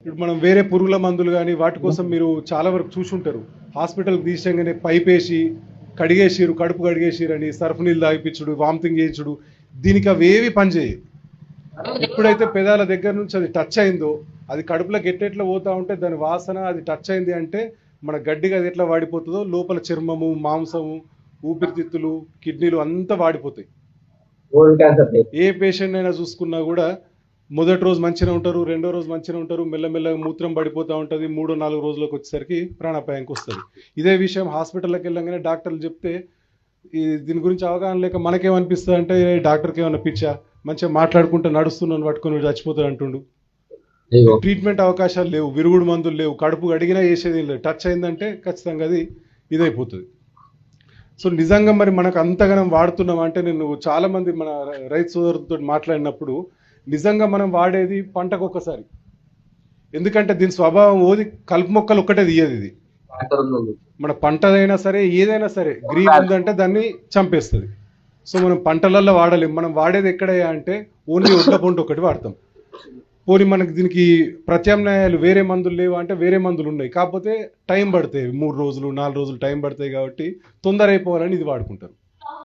ఇప్పుడు మనం వేరే పురుగుల మందులు కానీ వాటి కోసం మీరు చాలా వరకు చూసుంటారు. హాస్పిటల్కి తీసంగానే పైప్ వేసి కడిగేసిరు, కడుపు కడిగేసిరు అని సర్ఫ్ నీళ్ళు తాగిపించుడు, వామిటింగ్ చేయించుడు, దీనికి అవి ఏవి పనిచేయవు. ఎప్పుడైతే పెదాల దగ్గర నుంచి అది టచ్ అయిందో, అది కడుపులోకి ఎట్టెట్లా పోతా ఉంటే దాని వాసన అది టచ్ అయింది అంటే మన గడ్డిగా అది ఎట్లా వాడిపోతుందో లోపల చర్మము, మాంసము, ఊపిరితిత్తులు, కిడ్నీలు అంతా వాడిపోతాయి. ఏ పేషెంట్ అయినా చూసుకున్నా కూడా మొదటి రోజు మంచిగా ఉంటారు, రెండో రోజు మంచిగా ఉంటారు, మెల్లమెల్లగా మూత్రం పడిపోతూ ఉంటుంది, 3-4 రోజులకు వచ్చేసరికి ప్రాణాపాయానికి వస్తుంది. ఇదే విషయం హాస్పిటల్కి వెళ్ళగానే డాక్టర్లు చెప్తే దీని గురించి అవగాహన లేక మనకేమనిపిస్తుంది అంటే డాక్టర్కి ఏమన్నా పిచ్చా, మంచిగా మాట్లాడుకుంటూ నడుస్తున్నాను పట్టుకొని చచ్చిపోతాడు అంటుండు. ట్రీట్మెంట్ అవకాశాలు లేవు, విరుగుడు మందులు లేవు, కడుపు అడిగినా చేసేది లేదు. టచ్ అయిందంటే ఖచ్చితంగా అది ఇదైపోతుంది. సో నిజంగా మరి మనకు అంతగానం వాడుతున్నాం అంటే, నేను చాలామంది మన రైతు సోదరులతో మాట్లాడినప్పుడు నిజంగా మనం వాడేది పంటకు ఒక్కసారి. ఎందుకంటే దీని స్వభావం ఓది కలుపు మొక్కలు ఒక్కటే తీయదు. ఇది మన పంటదైనా సరే ఏదైనా సరే గ్రీన్ ఉందంటే దాన్ని చంపేస్తుంది. సో మనం పంటలలో వాడలేం. మనం వాడేది ఎక్కడయ్యా అంటే ఓన్లీ ఒడ్ల పంట ఒకటి వాడతాం. పోనీ మనకి దీనికి ప్రత్యామ్నాయాలు వేరే మందులు లేవు అంటే వేరే మందులు ఉన్నాయి, కాకపోతే టైం పడతాయి, 3 రోజులు 4 రోజులు టైం పడతాయి కాబట్టి తొందర అయిపోవాలని ఇది వాడుకుంటారు.